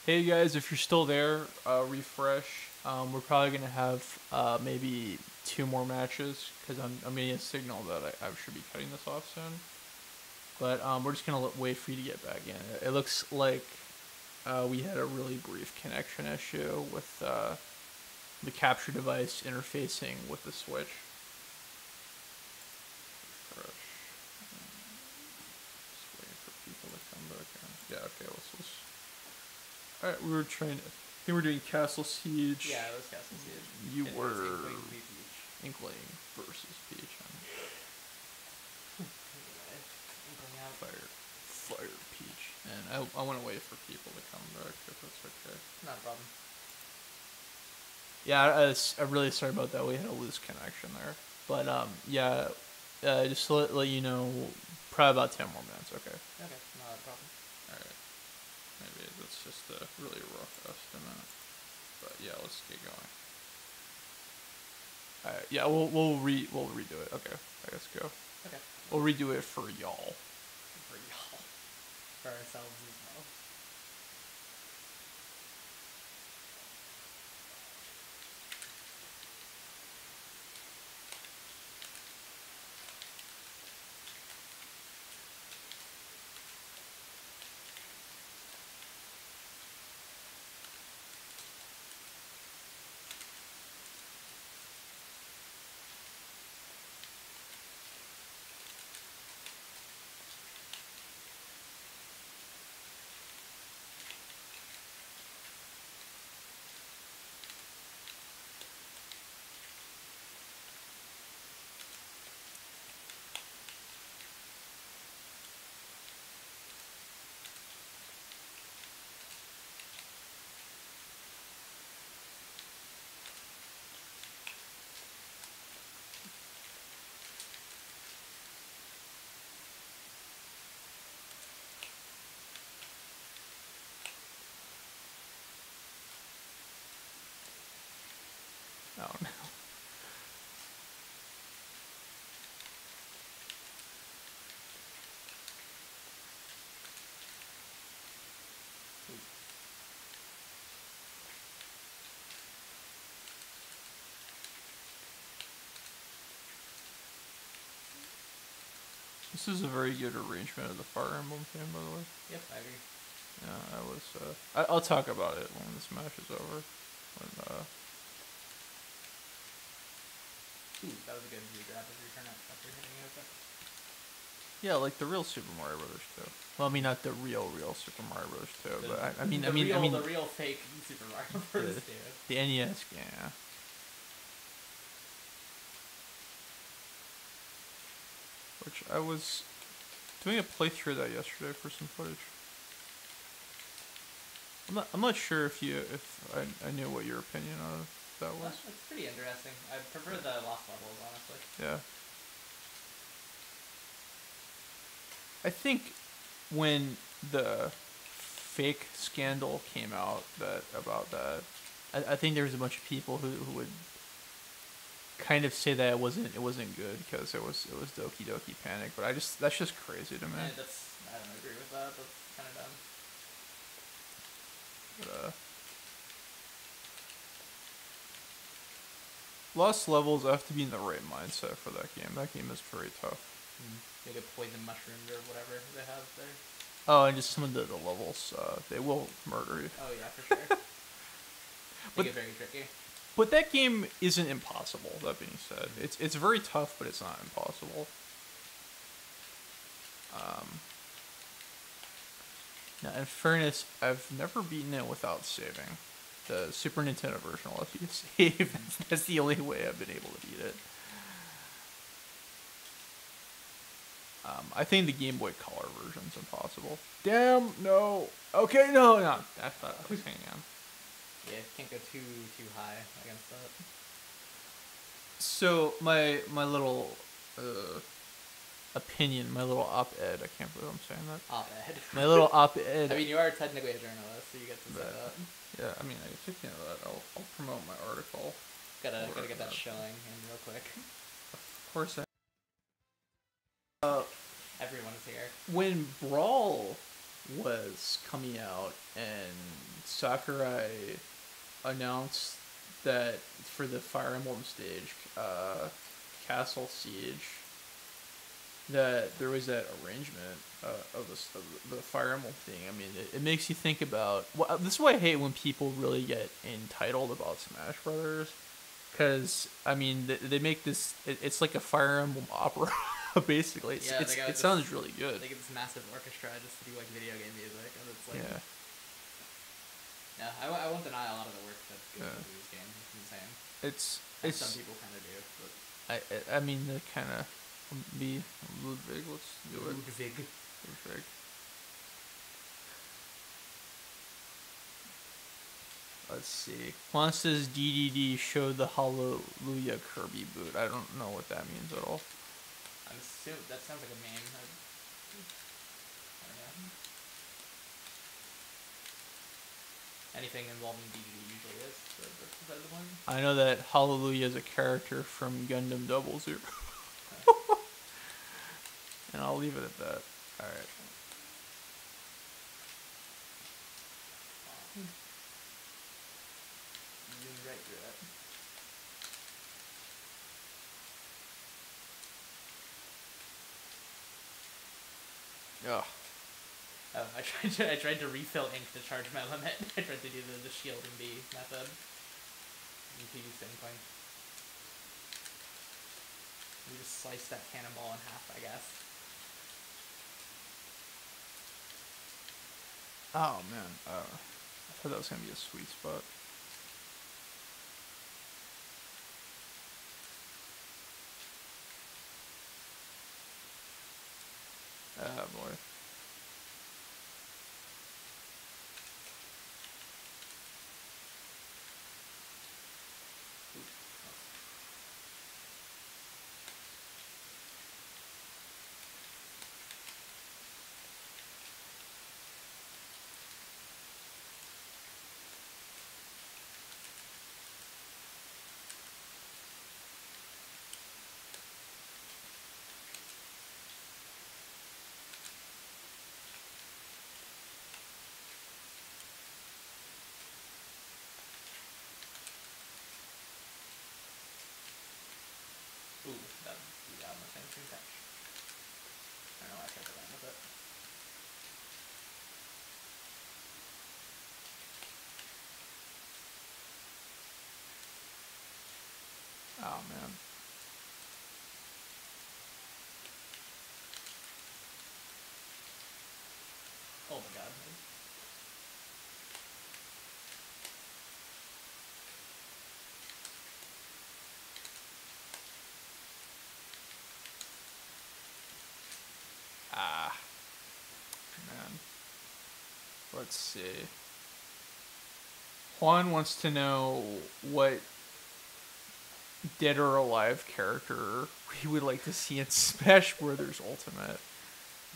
Hey guys, if you're still there, refresh. We're probably gonna have maybe 2 more matches because I'm getting a signal that I should be cutting this off soon. But we're just gonna wait for you to get back in. It looks like we had a really brief connection issue with the capture device interfacing with the switch. Refresh. Just waiting for people to come back in. Yeah, okay, let's. Alright, we were trying to. I think we're doing Castle Siege. Yeah, it was Castle Siege. You It were was Inkling v. Peach. Inkling versus Peach. Anyway, Inkling out. Fire Peach. And I want to wait for people to come back if that's okay. Not a problem. Yeah, I'm really sorry about that. We had a loose connection there. But yeah, just to let you know, probably about 10 more minutes. Okay. Okay, not a problem. Alright. Maybe that's just a really rough estimate. But yeah, let's get going. Alright, yeah, we'll redo it. Okay, let's go. Okay. We'll redo it for y'all. For y'all. For ourselves as well. Oh no. This is a very good arrangement of the Fire Emblem theme, by the way. Yep, I agree. Yeah, I was. I'll talk about it when this match is over. Ooh, that was a good regrab of return after hitting it with it. Yeah, like the real Super Mario Brothers 2. Well, I mean, not the real Super Mario Brothers 2, but I mean, the real fake Super Mario Bros. 2. The NES game. Yeah. Which I was doing a playthrough of that yesterday for some footage. I'm not sure if I knew what your opinion of that was. It's pretty interesting. I prefer the Lost Levels, honestly. Yeah. I think when the fake scandal came out about that, I think there was a bunch of people who would kind of say that it wasn't good because it was Doki Doki Panic, but that's just crazy to me. Yeah, I don't agree with that. That's kind of dumb. But, Lost Levels, I have to be in the right mindset for that game. That game is very tough. They get poison mushroomed or whatever they have there. Oh, and just some of the levels, they will murder you. Oh yeah, for sure. They get very tricky. But that game isn't impossible, that being said. It's very tough, but it's not impossible. Now, in fairness, I've never beaten it without saving. The Super Nintendo version will let you save. That's the only way I've been able to beat it. I think the Game Boy Color version's impossible. Damn, no. Okay, no. I thought I was hanging on. Yeah, can't go too high against that. So my little opinion, my little op-ed. I can't believe I'm saying that. Op-ed. My little op-ed. I mean, you are technically a journalist, so you get to say that. Yeah, I mean, speaking of that, I'll promote my article. Gotta get that showing in real quick. Of course I. Everyone's here. When Brawl was coming out, and Sakurai announced that for the Fire Emblem stage, Castle Siege, that there was that arrangement of the Fire Emblem thing. I mean, it makes you think about. Well, this is why I hate when people really get entitled about Smash Brothers, because I mean they make this. It's like a Fire Emblem opera, basically. It sounds really good. They get this massive orchestra just to do like video game music, and it's like Yeah. Yeah, I won't deny a lot of the work that goes into these games. It's insane. It's some people kind of do, but I mean they kind of be Ludwig. Let's do it. Ludwig. Let's see. Juan says DDD showed the Hallelujah Kirby boot. I don't know what that means at all. I'm assuming that sounds like a meme. I don't know. Anything involving DDD usually is the one. I know that Hallelujah is a character from Gundam 00. And I'll leave it at that. Alright. Zoomed right through it. Ugh. Oh, I tried to refill ink to charge my limit. I tried to do the shield and B method. And PV same thing. We just slice that cannonball in half, I guess. Oh man. I thought that was gonna be a sweet spot. Ah boy. Ooh, that would be almost anything touch. I don't know why I tried to land with it. Oh man. Oh my god. Ah. Man. Let's see. Juan wants to know what dead or alive character he would like to see in Smash Brothers Ultimate.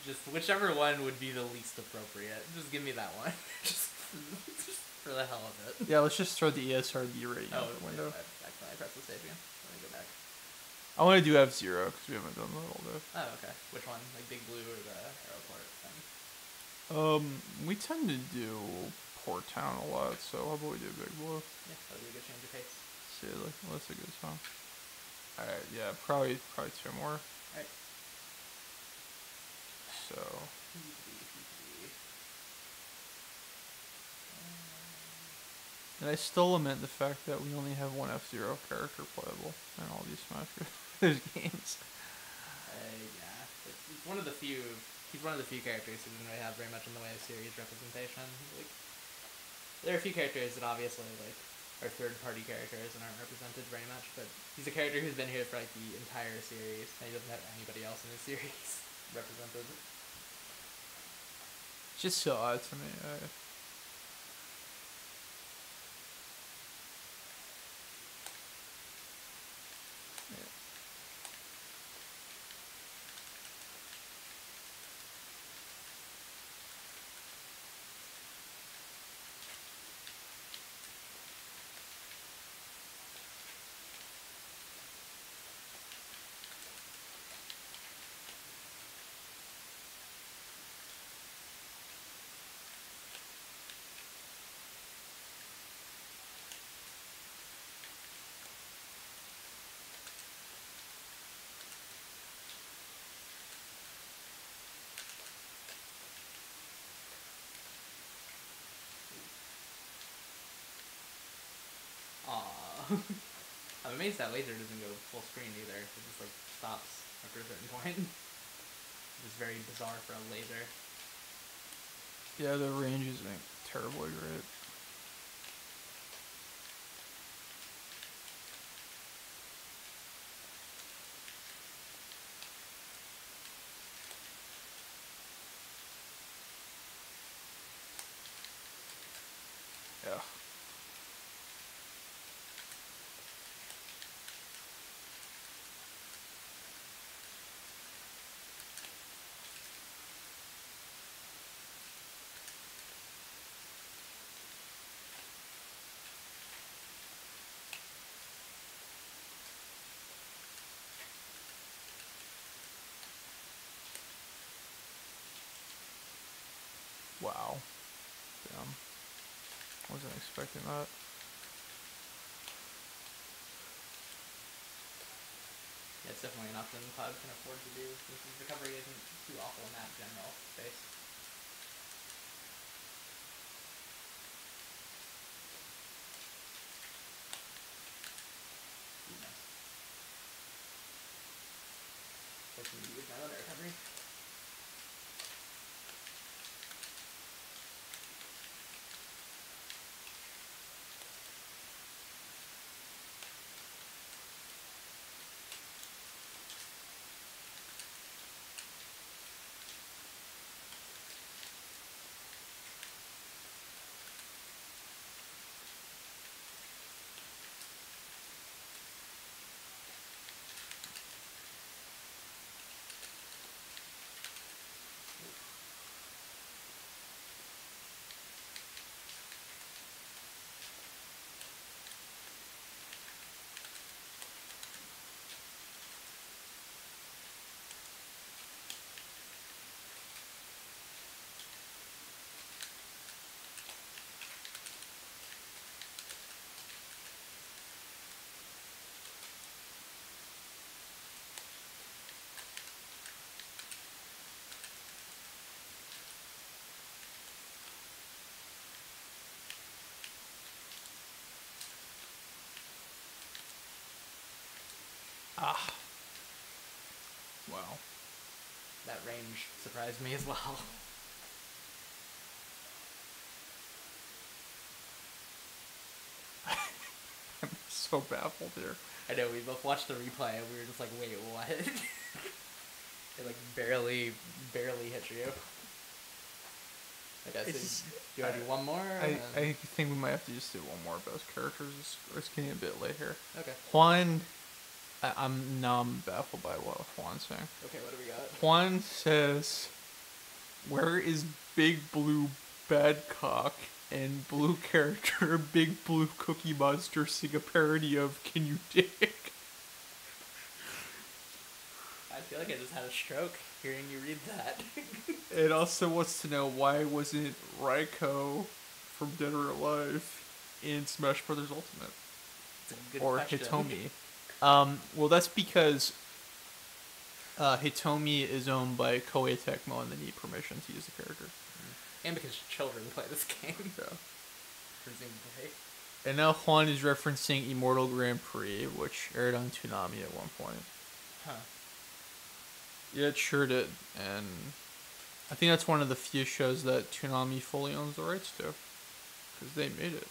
Just whichever one would be the least appropriate. Just give me that one. just for the hell of it. Yeah, let's just throw the ESRB rating out the window. I pressed the save again. Let me go back. I want to do F-Zero because we haven't done that all day. Oh, okay. Which one? Like Big Blue or the Aeroport thing? We tend to do Port Town a lot, so how about we do Big Blue? Yeah, that would be a good change of pace. See, like, well, that's a good song. Alright, yeah, probably two more. Alright. So. And I still lament the fact that we only have one F-Zero character playable in all these Smash Brothers games. Yeah. He's one of the few characters who didn't really have very much in the way of series representation. Like, there are a few characters that obviously, like, are third-party characters and aren't represented very much, but he's a character who's been here for, like, the entire series, and he doesn't have anybody else in his series represented. It's just so odd to me. I'm amazed that laser doesn't go full screen either. It just like stops after a certain point. It's very bizarre for a laser. Yeah, the range isn't terribly great. Yeah. Wow. Damn. Wasn't expecting that. Yeah, it's definitely an option Cloud can afford to do. Since his recovery isn't too awful in that general space. Nice. Fortunately, use my other recovery. Ah. Wow. That range surprised me as well. I'm so baffled here. I know, we both watched the replay and we were just like, wait, what? It like barely hit you. Okay, so do I do one more? I think we might have to just do one more best characters. It's getting a bit late here. Okay. Juan, I'm baffled by what Juan's saying. Okay, what do we got? Juan says, "Where is Big Blue Badcock and blue character Big Blue Cookie Monster sing a parody of Can You Dig?" I feel like I just had a stroke hearing you read that. It also wants to know why wasn't Raiko from Dead or Alive in Smash Brothers Ultimate? It's a good Or question. Hitomi. Well, that's because Hitomi is owned by Koei Tecmo and they need permission to use the character. And because children play this game. Yeah. Presumably. And now Juan is referencing Immortal Grand Prix, which aired on Toonami at one point. Huh. Yeah, it sure did. And I think that's one of the few shows that Toonami fully owns the rights to. Because they made it.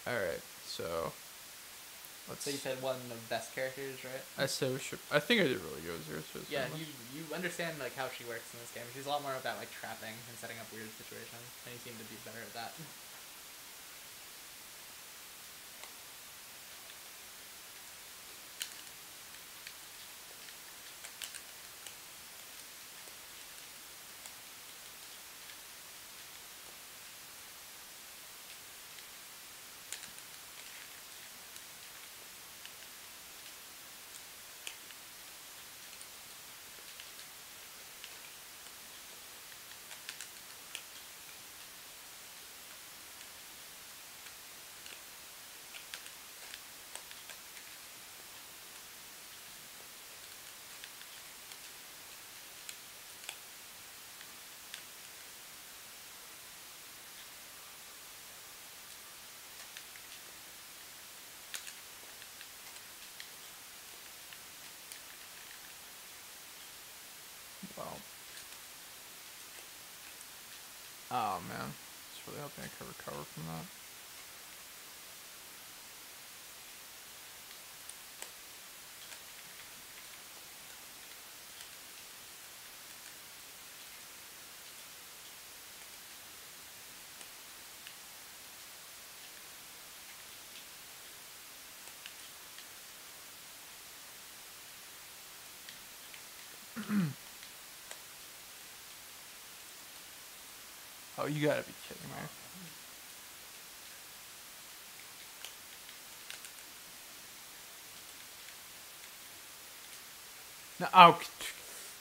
Alright, so... So you said one of the best characters, right? I said we should... I think I did really good with Zero. Yeah, you understand like how she works in this game. She's a lot more about like trapping and setting up weird situations, and you seem to be better at that. Oh man, just really hoping I can recover from that. Oh, you gotta be kidding me. No, oh,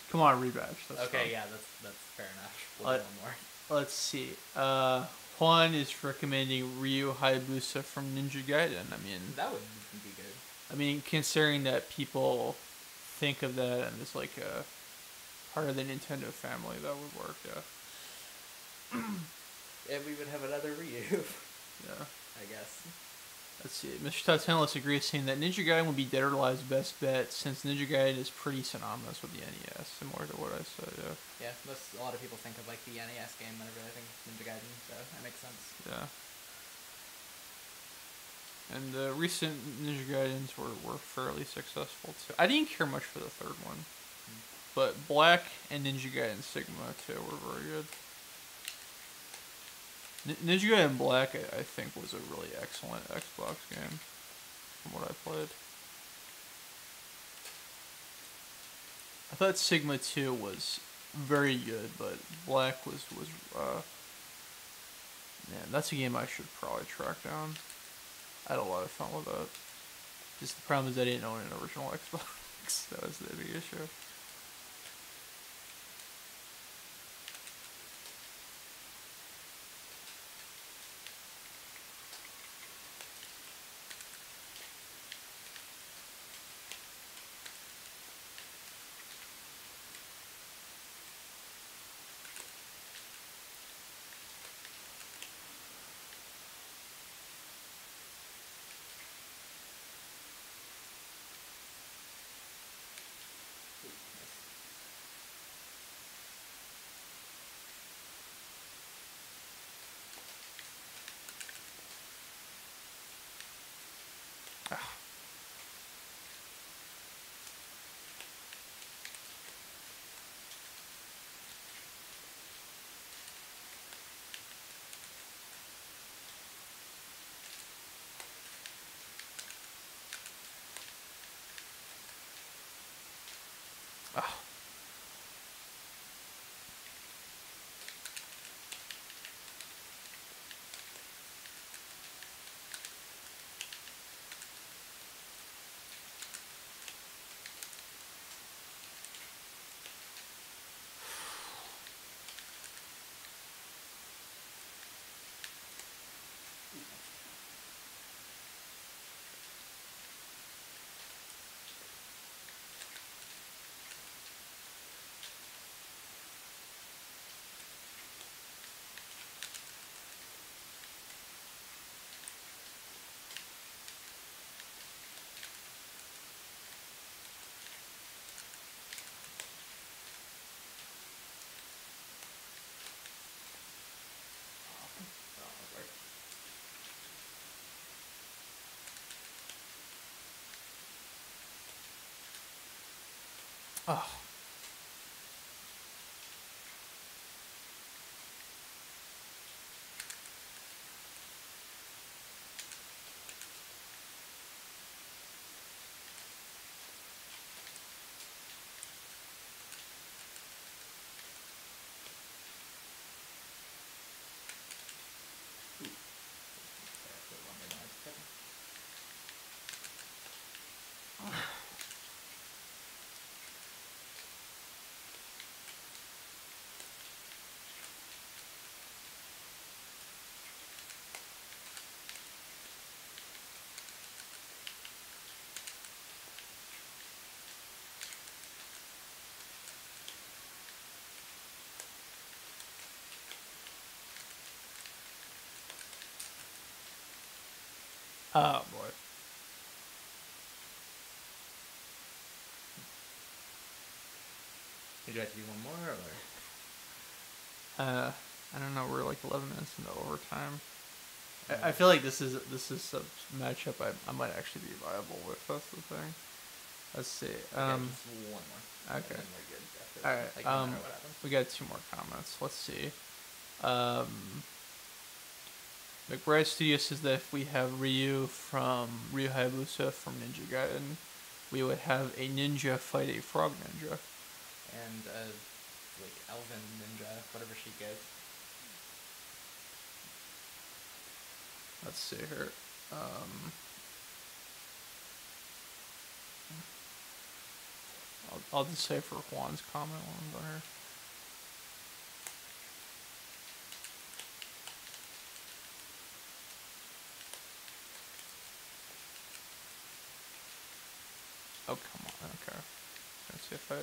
come on, rebatch. That's Okay, fine. yeah, that's fair enough. We'll do one more. Let's see. Juan is recommending Ryu Hayabusa from Ninja Gaiden. That would be good. I mean, considering that people think of that and it's like a part of the Nintendo family, that would work. Yeah. And we would have another Ryu. Yeah. I guess. Let's see. Mr. Tatellis agrees, saying that Ninja Gaiden would be Dead or Alive's best bet, since Ninja Gaiden is pretty synonymous with the NES, similar to what I said. Yeah. Yeah, a lot of people think of like the NES game whenever they think Ninja Gaiden, so that makes sense. Yeah. And the recent Ninja Gaidens were fairly successful too. I didn't care much for the third one, but Black and Ninja Gaiden Sigma too were very good. Ninja Gaiden Black, I think, was a really excellent Xbox game from what I played. I thought Sigma 2 was very good, but Black was man, that's a game I should probably track down. I had a lot of fun with that. Just the problem is I didn't own an original Xbox. That was the big issue. Oh. Oh. Oh boy. Would you like to do one more, or? I don't know. We're like 11 minutes into overtime. I Uh, feel like this is a matchup I might actually be viable with. That's the thing. Let's see. okay, just one more. Okay. And then we're good after All that. right. Like, no matter what happens. We got 2 more comments. Let's see. McBride Studio says that if we have Ryu from Ryu Hayabusa from Ninja Gaiden, we would have a ninja fight a frog ninja. And, like, elven ninja, whatever she gets. Let's see here. I'll just say for Juan's comment while I'm here. Oh, come on. Okay. Let's see if I...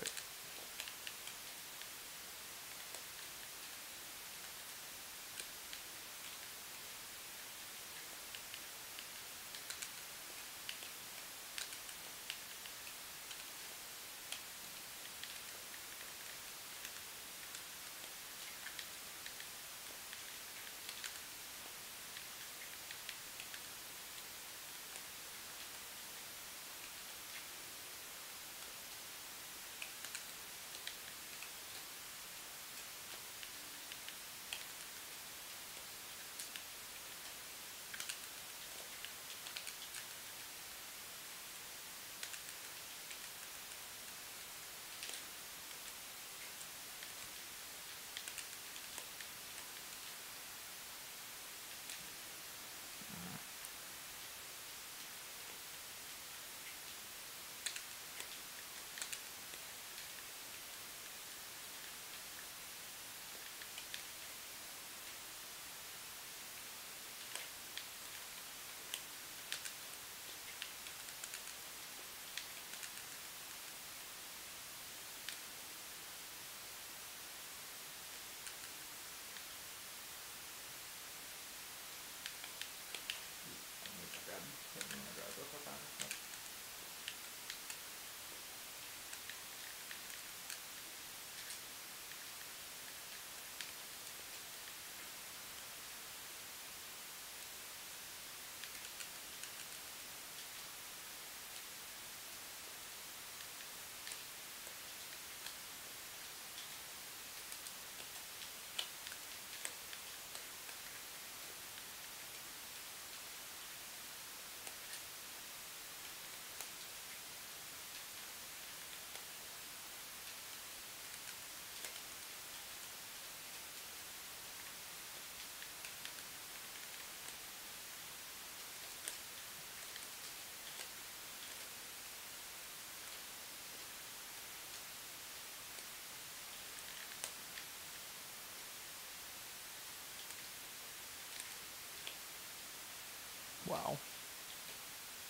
Wow.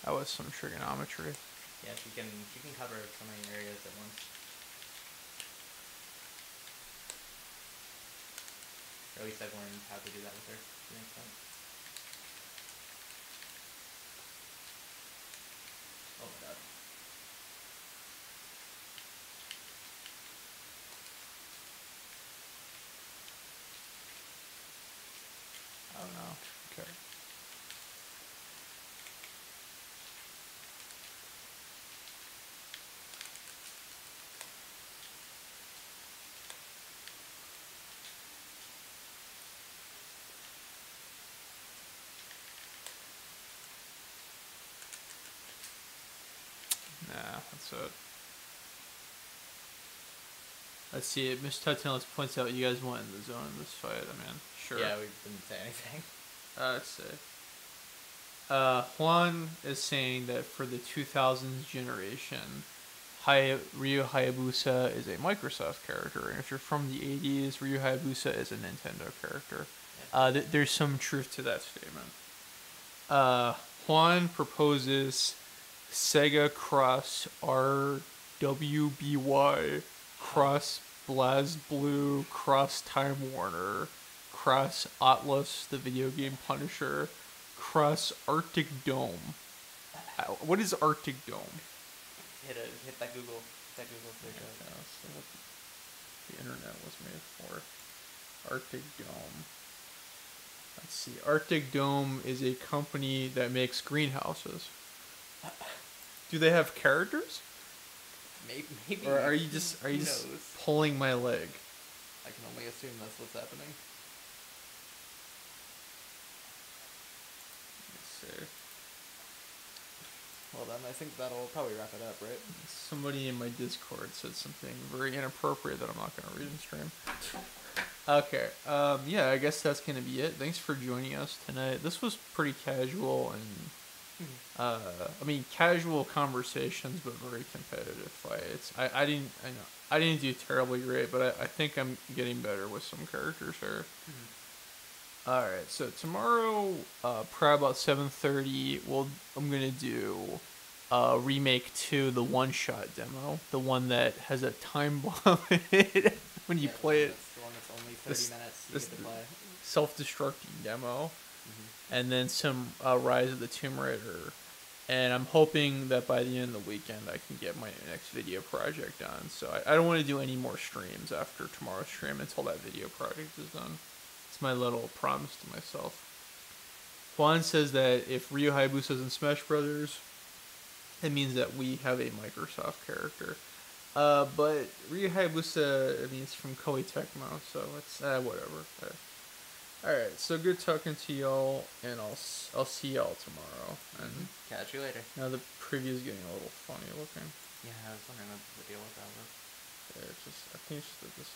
That was some trigonometry. Yeah, she can cover so many areas at once. Or at least I've learned how to do that with her to an extent. Oh my god. I don't know. Okay. Nah, that's it. Let's see. Mr. Tutinellis points out you guys went in the zone in this fight. I mean, sure. Yeah, we didn't say anything. Let's see. Juan is saying that for the 2000s generation, Ryu Hayabusa is a Microsoft character, and if you're from the 80s, Ryu Hayabusa is a Nintendo character. There's some truth to that statement. Juan proposes Sega Cross RWBY, Cross BlazBlue, Cross Time Warner, Cross Atlas, the video game Punisher, Cross Arctic Dome. What is Arctic Dome? Hit that Google search. Yeah, that's what the internet was made for. Arctic Dome. Let's see. Arctic Dome is a company that makes greenhouses. Do they have characters? Maybe. Or are you just pulling my leg? I can only assume that's what's happening. Let's see. Well then, I think that'll probably wrap it up, right? Somebody in my Discord said something very inappropriate that I'm not going to read in stream. Okay, yeah, I guess that's going to be it. Thanks for joining us tonight. This was pretty casual and, I mean, casual conversations, but very competitive fights. I didn't do terribly great, but I think I'm getting better with some characters here. Alright, so tomorrow, probably about 7:30, I'm gonna do Remake 2, the one-shot demo. The one that has a time bomb in it when you play it. That's the one that's only 30 minutes you get to play. Self-destructing demo. And then some Rise of the Tomb Raider. And I'm hoping that by the end of the weekend I can get my next video project done. So I don't want to do any more streams after tomorrow's stream until that video project is done. It's my little promise to myself. Juan says that if Ryu Hayabusa's in Smash Brothers, it means that we have a Microsoft character. But Ryu Hayabusa, I mean, it's from Koei Tecmo, so it's whatever. Alright, so good talking to y'all, and I'll see y'all tomorrow. And catch you later. now the preview is getting a little funny looking. Yeah, I was wondering what the deal with that was. Yeah, it's just, I think it's just that this